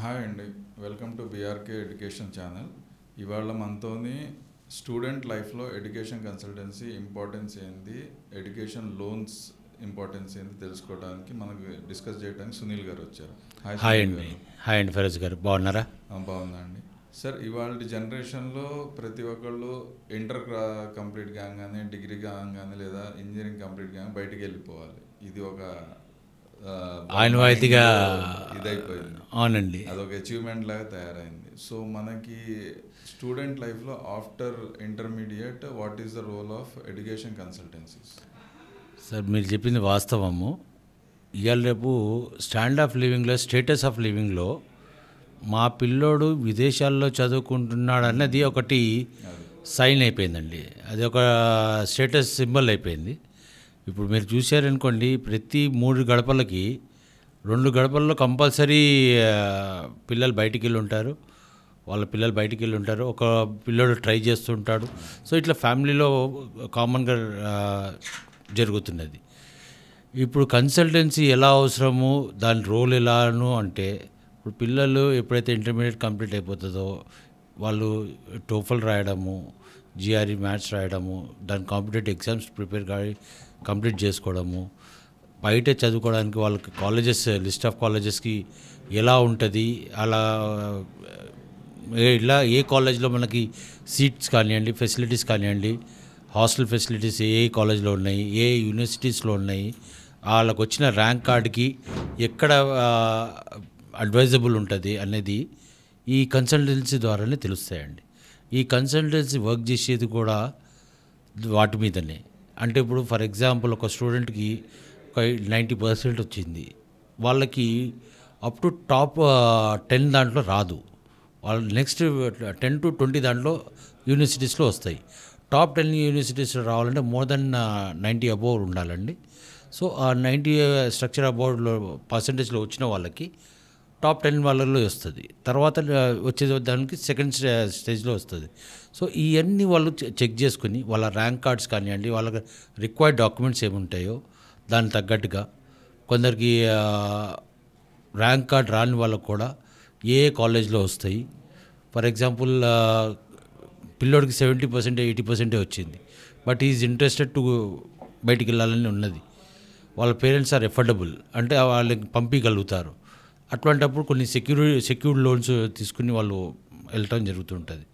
Hi అండి, welcome to BRK education channel. ఇవాళ మనతోని స్టూడెంట్ లైఫ్లో ఎడ్యుకేషన్ కన్సల్టెన్సీ ఇంపార్టెన్స్ ఏంది, ఎడ్యుకేషన్ లోన్స్ ఇంపార్టెన్స్ ఏంది తెలుసుకోవడానికి మనకు డిస్కస్ చేయడానికి సునీల్ గారు వచ్చారు. హాయ్ అండి. హాయ్ అండి ఫిరోజ్ గారు, బాగున్నారా? బాగుందా అండి. సార్, ఇవాళ జనరేషన్లో ప్రతి ఒక్కళ్ళు ఇంటర్ కంప్లీట్ కాగానే, డిగ్రీ కాగానే లేదా ఇంజనీరింగ్ కంప్లీట్ కాగానే బయటికి వెళ్ళిపోవాలి. ఇది ఒక ఆనవాయితీగా ఇదైపోయింది. అవునండి, అదొక అచీవ్మెంట్ లాగా తయారైంది. సో మనకి స్టూడెంట్ లైఫ్లో after intermediate what is the role of education consultancies? Sir మీరు చెప్పింది వాస్తవము. ఇవాళ రేపు స్టాండ్ ఆఫ్ లివింగ్లో, స్టేటస్ ఆఫ్ లివింగ్లో మా పిల్లోడు విదేశాల్లో చదువుకుంటున్నాడు అన్నది ఒకటి సైన్ అయిపోయిందండి. అది ఒక స్టేటస్ సింబల్ అయిపోయింది. ఇప్పుడు మీరు చూశారనుకోండి, ప్రతి 3 గడపలకి 2 గడపల్లో కంపల్సరీ పిల్లలు బయటికి వెళ్ళి ఉంటారు, వాళ్ళ పిల్లలు బయటికి వెళ్ళి ఉంటారు, ఒక పిల్లోడు ట్రై చేస్తుంటాడు. సో ఇట్లా ఫ్యామిలీలో కామన్గా జరుగుతున్నది. ఇప్పుడు కన్సల్టెన్సీ ఎలా అవసరము, దాని రోల్ ఎలాను అంటే, ఇప్పుడు పిల్లలు ఎప్పుడైతే ఇంటర్మీడియట్ కంప్లీట్ అయిపోతుందో వాళ్ళు టోఫల్ రాయడము, జిఆర్ఈ మ్యాథ్స్ రాయడము, దాని కాంపిటేటివ్ ఎగ్జామ్స్ కంప్లీట్ చేసుకోవడము, బయట చదువుకోవడానికి వాళ్ళకి కాలేజెస్, లిస్ట్ ఆఫ్ కాలేజెస్కి ఎలా ఉంటుంది, అలా ఇలా ఏ కాలేజ్లో మనకి సీట్స్ కానివ్వండి, ఫెసిలిటీస్ కానివ్వండి, హాస్టల్ ఫెసిలిటీస్ ఏ కాలేజ్లో ఉన్నాయి, ఏ యూనివర్సిటీస్లో ఉన్నాయి, వాళ్ళకు వచ్చిన ర్యాంక్ కార్డుకి ఎక్కడ అడ్వైజబుల్ ఉంటుంది అనేది ఈ కన్సల్టెన్సీ ద్వారానే తెలుస్తాయండి. ఈ కన్సల్టెన్సీ వర్క్ చేసేది కూడా వాటి మీదనే. అంటే ఇప్పుడు ఫర్ ఎగ్జాంపుల్ ఒక స్టూడెంట్కి ఒక 90% వచ్చింది, వాళ్ళకి అప్ టు టాప్ 10 దాంట్లో రాదు, వాళ్ళు నెక్స్ట్ 10 to 20 దాంట్లో యూనివర్సిటీస్లో వస్తాయి. టాప్ 10 యూనివర్సిటీస్లో రావాలంటే మోర్ దెన్ 90 అబోవ్ ఉండాలండి. సో ఆ 90 స్ట్రక్చర్ అబోవ్లో పర్సంటేజ్లో వచ్చిన వాళ్ళకి టాప్ 10 వాళ్ళలో వస్తుంది. తర్వాత వచ్చే దానికి సెకండ్ స్టేజ్లో వస్తుంది. సో ఇవన్నీ వాళ్ళు చెక్ చేసుకుని వాళ్ళ ర్యాంక్ కార్డ్స్ కానివ్వండి, వాళ్ళకి రిక్వైర్డ్ డాక్యుమెంట్స్ ఏముంటాయో దానికి తగ్గట్టుగా, కొందరికి ర్యాంక్ కార్డ్ రాని వాళ్ళకు కూడా ఏ కాలేజ్లో వస్తాయి. ఫర్ ఎగ్జాంపుల్ పిల్లోడికి 70%, 80% వచ్చింది, బట్ ఈజ్ ఇంట్రెస్టెడ్ టు బయటికి వెళ్ళాలని ఉన్నది, వాళ్ళ పేరెంట్స్ ఆర్ ఎఫర్డబుల్ అంటే వాళ్ళకి పంపించగలుగుతారు. అటువంటప్పుడు కొన్ని సెక్యూర్డ్ లోన్స్ తీసుకుని వాళ్ళు వెళ్ళటం జరుగుతుంటుంది.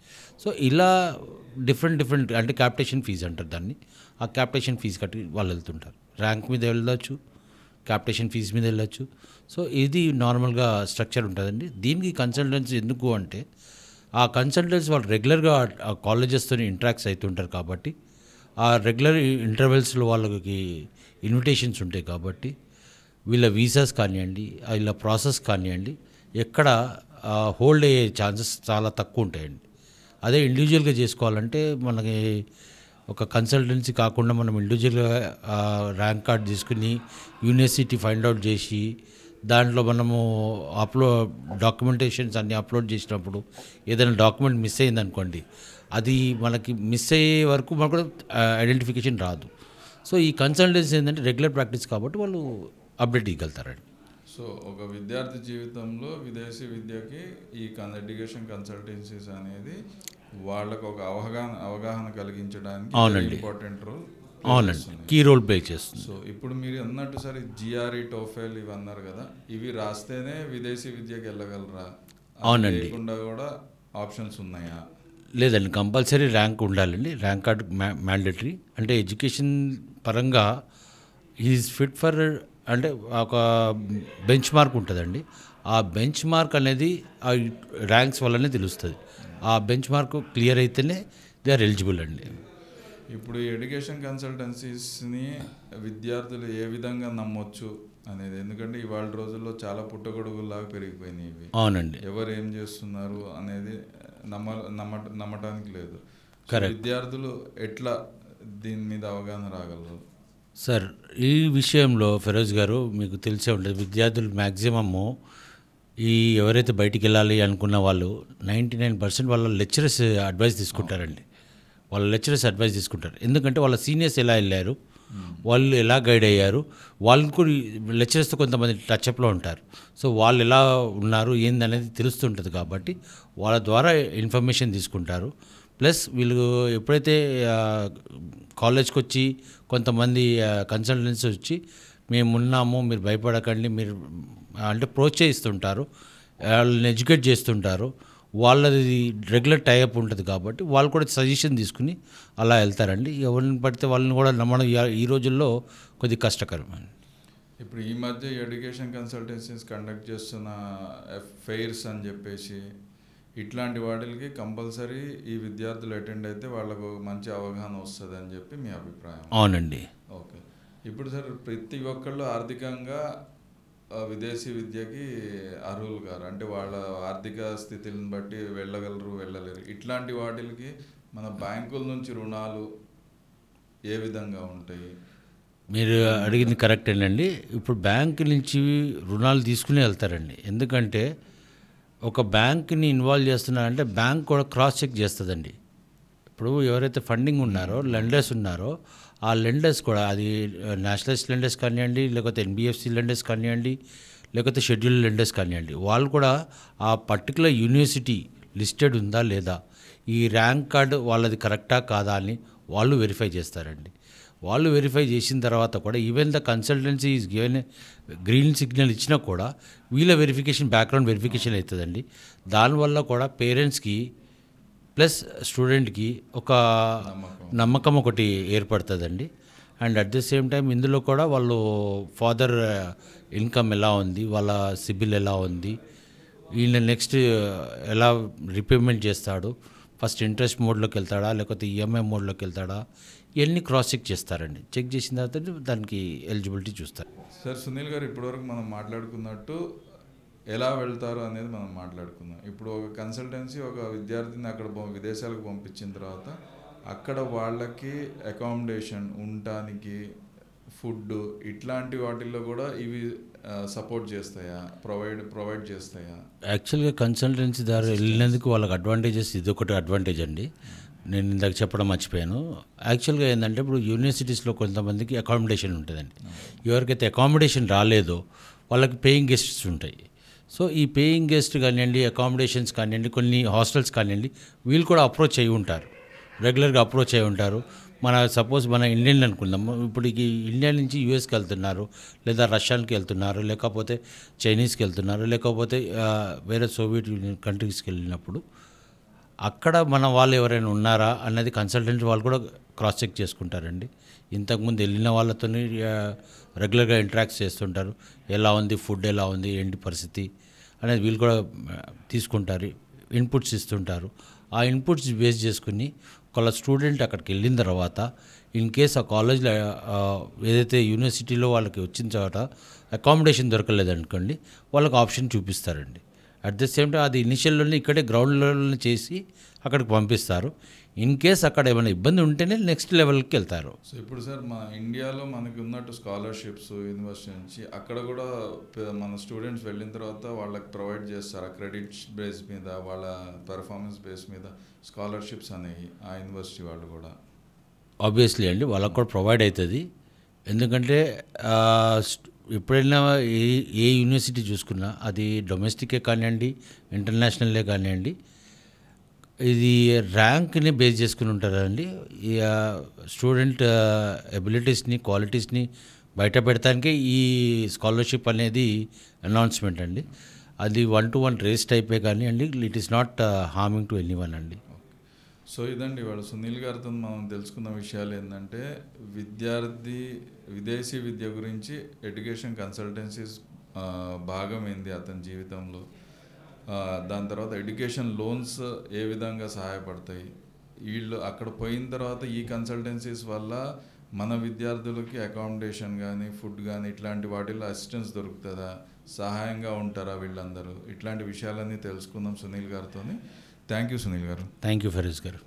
సో ఇలా డిఫరెంట్ అంటే క్యాపిటేషన్ ఫీజు అంటారు దాన్ని. ఆ క్యాపిటేషన్ ఫీజు కట్టి వాళ్ళు వెళ్తుంటారు. ర్యాంక్ మీద వెళ్ళొచ్చు, క్యాపిటేషన్ ఫీజు మీద వెళ్ళొచ్చు. సో ఇది నార్మల్గా స్ట్రక్చర్ ఉంటుందండి. దీనికి కన్సల్టెన్సీ ఎందుకు అంటే, ఆ కన్సల్టెన్సీ వాళ్ళు రెగ్యులర్గా ఆ కాలేజెస్తో ఇంటరాక్ట్స్ అవుతుంటారు కాబట్టి, ఆ రెగ్యులర్ ఇంటర్వెల్స్లో వాళ్ళకి ఇన్విటేషన్స్ ఉంటాయి కాబట్టి, వీళ్ళ వీసాస్ కానివ్వండి, వీళ్ళ ప్రాసెస్ కానివ్వండి, ఎక్కడ హోల్డ్ అయ్యే ఛాన్సెస్ చాలా తక్కువ ఉంటాయండి. అదే ఇండివిజువల్గా చేసుకోవాలంటే మనకి ఒక కన్సల్టెన్సీ కాకుండా మనం ఇండివిజువల్గా ర్యాంక్ కార్డ్ తీసుకుని యూనివర్సిటీ ఫైండ్ అవుట్ చేసి దాంట్లో మనము డాక్యుమెంటేషన్స్ అన్నీ అప్లోడ్ చేసినప్పుడు ఏదైనా డాక్యుమెంట్ మిస్ అయిందనుకోండి, అది మనకి మిస్ అయ్యే వరకు మనకు ఐడెంటిఫికేషన్ రాదు. సో ఈ కన్సల్టెన్సీ ఏంటంటే రెగ్యులర్ ప్రాక్టీస్ కాబట్టి వాళ్ళు అప్డేట్ ఇవ్వగలుగుతారండి. సో ఒక విద్యార్థి జీవితంలో విదేశీ విద్యకి ఈ ఎడ్యుకేషన్ కన్సల్టెన్సీస్ అనేది వాళ్ళకు ఒక అవగాహన కలిగించడానికి ఇంపార్టెంట్ రోల్. అవునండి, కీ రోల్ ప్లే చేస్తుంది. సో ఇప్పుడు మీరు అన్నట్టు సరే జిఆర్ఈ, టోఫెల్ ఇవి అన్నారు కదా, ఇవి రాస్తేనే విదేశీ విద్యకి వెళ్ళగలరా? అవునండి, లేకుండా కూడా ఆప్షన్స్ ఉన్నాయా? లేదండి, కంపల్సరీ ర్యాంక్ ఉండాలండి. Rank card mandatory. అంటే ఎడ్యుకేషన్ పరంగా ఈజ్ ఫిట్ ఫర్ అంటే ఒక బెంచ్ మార్క్ ఉంటుందండి. ఆ బెంచ్ మార్క్ అనేది ఆ ర్యాంక్స్ వల్లనే తెలుస్తుంది. ఆ బెంచ్ మార్క్ క్లియర్ అయితేనే దే ఆర్ ఎలిజిబుల్ అండి. ఇప్పుడు ఈ ఎడ్యుకేషన్ కన్సల్టెన్సీస్ని విద్యార్థులు ఏ విధంగా నమ్మొచ్చు అనేది, ఎందుకంటే ఇవాళ రోజుల్లో చాలా పుట్టగొడుగుల్లాగా పెరిగిపోయినాయి ఇవి. అవునండి, ఎవరు ఏం చేస్తున్నారు అనేది నమ్మటానికి లేదు. విద్యార్థులు ఎట్లా దీని మీద అవగాహన రాగలరు? సార్, ఈ విషయంలో ఫిరోజ్ గారు మీకు తెలిసే ఉంటుంది, విద్యార్థులు మ్యాక్సిమము ఎవరైతే బయటికి వెళ్ళాలి అనుకున్న వాళ్ళు 99% వాళ్ళ లెక్చరర్స్ అడ్వైస్ తీసుకుంటారండి. వాళ్ళ లెక్చరర్స్ అడ్వైస్ తీసుకుంటారు. ఎందుకంటే వాళ్ళ సీనియర్స్ ఎలా వెళ్ళారు, వాళ్ళు ఎలా గైడ్ అయ్యారు, వాళ్ళు కూడా లెక్చరర్స్తో కొంతమంది టచ్అప్లో ఉంటారు. సో వాళ్ళు ఎలా ఉన్నారు ఏందనేది తెలుస్తుంటుంది కాబట్టి వాళ్ళ ద్వారా ఇన్ఫర్మేషన్ తీసుకుంటారు. ప్లస్ వీళ్ళు ఎప్పుడైతే కాలేజ్కి వచ్చి కొంతమంది కన్సల్టెన్సీ వచ్చి మేము ఉన్నాము, మీరు భయపడకండి, మీరు అంటే ప్రోత్సహిస్తుంటారు, వాళ్ళని ఎడ్యుకేట్ చేస్తుంటారు. వాళ్ళది రెగ్యులర్ టైఅప్ ఉంటుంది కాబట్టి వాళ్ళు కూడా సజెషన్ తీసుకుని అలా వెళ్తారండి. ఎవరిని పడితే వాళ్ళని కూడా నమ్మడం ఈ రోజుల్లో కొద్దిగా కష్టకరమండి. ఇప్పుడు ఈ మధ్య ఎడ్యుకేషన్ కన్సల్టెన్సీస్ కండక్ట్ చేస్తున్న ఫెయిర్స్ అని చెప్పేసి ఇట్లాంటి వాటికి కంపల్సరీ ఈ విద్యార్థులు అటెండ్ అయితే వాళ్ళకు మంచి అవగాహన వస్తుంది అని చెప్పి మీ అభిప్రాయం? అవునండి. ఓకే. ఇప్పుడు సార్ ప్రతి ఒక్కళ్ళు ఆర్థికంగా విదేశీ విద్యకి అర్హులు గారు, అంటే వాళ్ళ ఆర్థిక స్థితిని బట్టి వెళ్ళగలరు వెళ్ళలేరు. ఇట్లాంటి వాటికి మన బ్యాంకుల నుంచి రుణాలు ఏ విధంగా ఉంటాయి? మీరు అడిగింది కరెక్టేనండి. ఇప్పుడు బ్యాంకు నుంచి రుణాలు తీసుకుని వెళ్తారండి. ఎందుకంటే ఒక బ్యాంక్ని ఇన్వాల్వ్ చేస్తున్నారంటే బ్యాంక్ కూడా క్రాస్ చెక్ చేస్తుందండి. ఇప్పుడు ఎవరైతే ఫండింగ్ ఉన్నారో లెండర్స్ ఉన్నారో ఆ లెండర్స్ కూడా, అది నేషనలైజ్డ్ లెండర్స్ కానివ్వండి, లేకపోతే ఎన్బిఎఫ్సి లెండర్స్ కానివ్వండి, లేకపోతే షెడ్యూల్డ్ లెండర్స్ కానివ్వండి, వాళ్ళు కూడా ఆ పర్టికులర్ యూనివర్సిటీ లిస్టెడ్ ఉందా లేదా, ఈ ర్యాంక్ కార్డు వాళ్ళది కరెక్టా కాదా అని వాళ్ళు వెరిఫై చేస్తారండి. వాళ్ళు వెరిఫై చేసిన తర్వాత కూడా even the consultancy is given green signal ఇచ్చినా కూడా వీళ్ళ వెరిఫికేషన్, బ్యాక్గ్రౌండ్ వెరిఫికేషన్ అవుతుందండి. దానివల్ల కూడా పేరెంట్స్కి ప్లస్ స్టూడెంట్కి ఒక నమ్మకం ఒకటి ఏర్పడుతుందండి. And at the same time ఇందులో కూడా వాళ్ళు ఫాదర్ ఇన్కమ్ ఎలా ఉంది, వాళ్ళ సిబిల్ ఎలా ఉంది, ఈయన నెక్స్ట్ ఎలా రిపేమెంట్ చేస్తాడు, ఫస్ట్ ఇంట్రెస్ట్ మోడ్లోకి వెళ్తాడా లేకపోతే ఈఎంఐ మోడ్లోకి వెళ్తాడా, ఇవన్నీ క్రాస్ చెక్ చేస్తారండి. చెక్ చేసిన తర్వాత దానికి ఎలిజిబిలిటీ చూస్తారు. సార్ సునీల్ గారు, ఇప్పటివరకు మనం మాట్లాడుకున్నట్టు ఎలా వెళ్తారు అనేది మనం మాట్లాడుకుందాం. ఇప్పుడు ఒక కన్సల్టెన్సీ ఒక విద్యార్థిని అక్కడ విదేశాలకు పంపించిన తర్వాత అక్కడ వాళ్ళకి అకామిడేషన్, ఉండటానికి ఫుడ్, ఇట్లాంటి వాటిల్లో కూడా ఇవి సపోర్ట్ చేస్తాయా, ప్రొవైడ్ చేస్తాయా? యాక్చువల్గా కన్సల్టెన్సీ ద్వారా వెళ్ళినందుకు వాళ్ళకి అడ్వాంటేజెస్ ఇది ఒకటి అడ్వాంటేజ్ అండి. నేను ఇందాక చెప్పడం మర్చిపోయాను. యాక్చువల్గా ఏంటంటే ఇప్పుడు యూనివర్సిటీస్లో కొంతమందికి అకామిడేషన్ ఉంటుందండి. ఎవరికైతే అకామిడేషన్ రాలేదో వాళ్ళకి పేయింగ్ గెస్ట్స్ ఉంటాయి. సో ఈ పేయింగ్ గెస్ట్ కానివ్వండి, అకామిడేషన్స్ కానివ్వండి, కొన్ని హాస్టల్స్ కానివ్వండి, వీళ్ళు కూడా అప్రోచ్ అయ్యి ఉంటారు, రెగ్యులర్గా అప్రోచ్ అయ్యి ఉంటారు. సపోజ్ మన ఇండియన్లు అనుకుందాము, ఇప్పుడు ఇండియా నుంచి యూఎస్కి వెళ్తున్నారు, లేదా రష్యాకి వెళ్తున్నారు, లేకపోతే చైనీస్కి వెళ్తున్నారు, లేకపోతే వేరే సోవియట్ యూనియన్ కంట్రీస్కి వెళ్ళినప్పుడు అక్కడ మన వాళ్ళు ఎవరైనా ఉన్నారా అన్నది కన్సల్టెంట్ వాళ్ళు కూడా క్రాస్ చెక్ చేసుకుంటారండి. ఇంతకుముందు వెళ్ళిన వాళ్ళతో రెగ్యులర్గా ఇంటరాక్ట్ చేస్తుంటారు. ఎలా ఉంది ఫుడ్, ఎలా ఉంది ఏంటి పరిస్థితి అనేది వీళ్ళు కూడా తీసుకుంటారు, ఇన్పుట్స్ ఇస్తుంటారు. ఆ ఇన్పుట్స్ బేస్ చేసుకుని ఒకళ్ళ స్టూడెంట్ అక్కడికి వెళ్ళిన తర్వాత ఇన్ కేస్ ఆ కాలేజ్లో ఏదైతే యూనివర్సిటీలో వాళ్ళకి వచ్చిన తర్వాత అకామిడేషన్ దొరకలేదనుకోండి, వాళ్ళకి ఆప్షన్ చూపిస్తారండి. అట్ ద సేమ్ టైం అది ఇనిషియల్లోనే ఇక్కడే గ్రౌండ్ లెవెల్ని చేసి అక్కడికి పంపిస్తారు. ఇన్ కేస్ అక్కడ ఏమైనా ఇబ్బంది ఉంటేనే నెక్స్ట్ లెవెల్కి వెళ్తారు. సో ఇప్పుడు సార్ మన ఇండియాలో మనకి ఉన్నట్టు స్కాలర్షిప్స్ యూనివర్సిటీ నుంచి అక్కడ కూడా మన స్టూడెంట్స్ వెళ్ళిన తర్వాత వాళ్ళకి ప్రొవైడ్ చేస్తారు, ఆ క్రెడిట్స్ బేస్ మీద, వాళ్ళ పెర్ఫార్మెన్స్ బేస్ మీద స్కాలర్షిప్స్ అనేవి ఆ యూనివర్సిటీ వాళ్ళు కూడా? ఆబ్వియస్లీ అండి, వాళ్ళకు కూడా ప్రొవైడ్ అవుతుంది. ఎందుకంటే ఎప్పుడైనా ఏ యూనివర్సిటీ చూసుకున్నా అది డొమెస్టికే కానివ్వండి, ఇంటర్నేషనల్లే కానివ్వండి, ఇది ర్యాంక్ని బేస్ చేసుకుని ఉంటారండి. స్టూడెంట్ ఎబిలిటీస్ని, క్వాలిటీస్ని బయట పెడతానికే ఈ స్కాలర్షిప్ అనేది అనౌన్స్మెంట్ అండి. అది 1-to-1 రేస్ టైపే కానీ అండి, it is not harming to anyone అండి. సో ఇదండి వాళ్ళు సునీల్ గారితో మనం తెలుసుకున్న విషయాలు ఏంటంటే విదేశీ విద్య గురించి ఎడ్యుకేషన్ కన్సల్టెన్సీస్ భాగం ఏంది అతని జీవితంలో, దాని తర్వాత ఎడ్యుకేషన్ లోన్స్ ఏ విధంగా సహాయపడతాయి, వీళ్ళు అక్కడ పోయిన తర్వాత ఈ కన్సల్టెన్సీస్ వల్ల మన విద్యార్థులకి అకామిడేషన్ కానీ ఫుడ్ కానీ ఇట్లాంటి వాటిల్లో అసిస్టెన్స్ దొరుకుతుందా, సహాయంగా ఉంటారా వీళ్ళందరూ, ఇట్లాంటి విషయాలన్నీ తెలుసుకుందాం సునీల్ గారితో. థ్యాంక్ యూ సునీల్ గారు. థ్యాంక్ యూ ఫరీజ్ గారు.